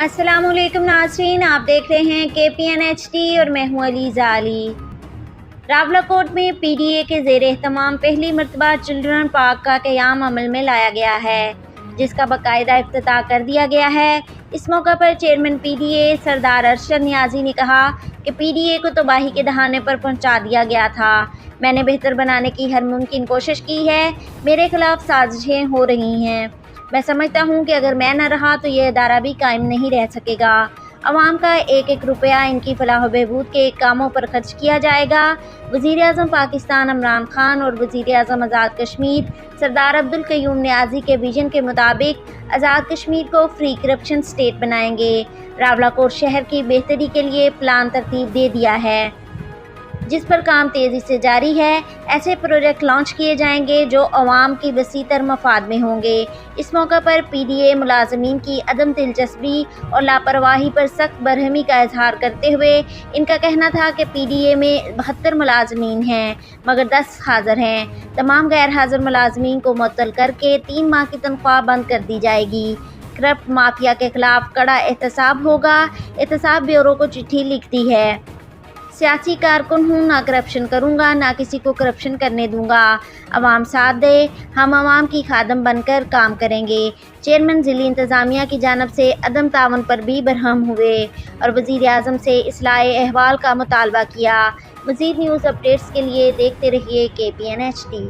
अस्सलाम वालेकुम नाज़रीन, आप देख रहे हैं KPN HD और मैं हूँ अलीज़ा अली। रावलाकोट में PDA के ज़ेर एहतमाम पहली मरतबा चिल्ड्रन पार्क का क़याम अमल में लाया गया है, जिसका बाकायदा इफ्तिताह कर दिया गया है। इस मौका पर चेयरमैन PDA सरदार अरशद नियाज़ी ने कहा कि PDA को तबाही के दहाने पर पहुंचा दिया गया था। मैंने बेहतर बनाने की हर मुमकिन कोशिश की है। मेरे खिलाफ साजिशें हो रही हैं। मैं समझता हूँ कि अगर मैं न रहा तो ये अदारा भी कायम नहीं रह सकेगा। अवाम का एक एक रुपया इनकी फलाह व बहबूद के कामों पर खर्च किया जाएगा। वज़ीर आज़म पाकिस्तान इमरान खान और वज़ीर आज़म आज़ाद कश्मीर सरदार अब्दुल क़य्यूम नियाज़ी के विजन के मुताबिक आज़ाद कश्मीर को फ्री करप्शन स्टेट बनाएंगे। रावलाकोट शहर की बेहतरी के लिए प्लान तरतीब दे दिया है, जिस पर काम तेज़ी से जारी है। ऐसे प्रोजेक्ट लॉन्च किए जाएंगे जो अवाम की वसीतर मफाद में होंगे। इस मौका पर PDA मुलाजमीन की अदम दिलचस्पी और लापरवाही पर सख्त बरहमी का इजहार करते हुए इनका कहना था कि PDA में 72 मुलाजमीन हैं मगर 10 हाज़िर हैं। तमाम गैर हाज़िर मुलाजमीन को मुअत्तल करके 3 माह की तनख्वाह बंद कर दी जाएगी। करप्ट माफिया के खिलाफ कड़ा एहतसाब होगा। एहतसाब ब्यूरो को चिट्ठी लिखती है। सियासी कारकुन हूँ, ना करप्शन करूँगा, ना किसी को करप्शन करने दूँगा। अवाम साथ दे, हम अवाम की खादम बनकर काम करेंगे। चेयरमैन ज़िली इंतज़ामिया की जानब से अदम तावन पर भी बरहम हुए और वज़ीर आज़म से इस्लाह अहवाल का मुतालबा किया। मज़ीद न्यूज़ अपडेट्स के लिए देखते रहिए KPN HD।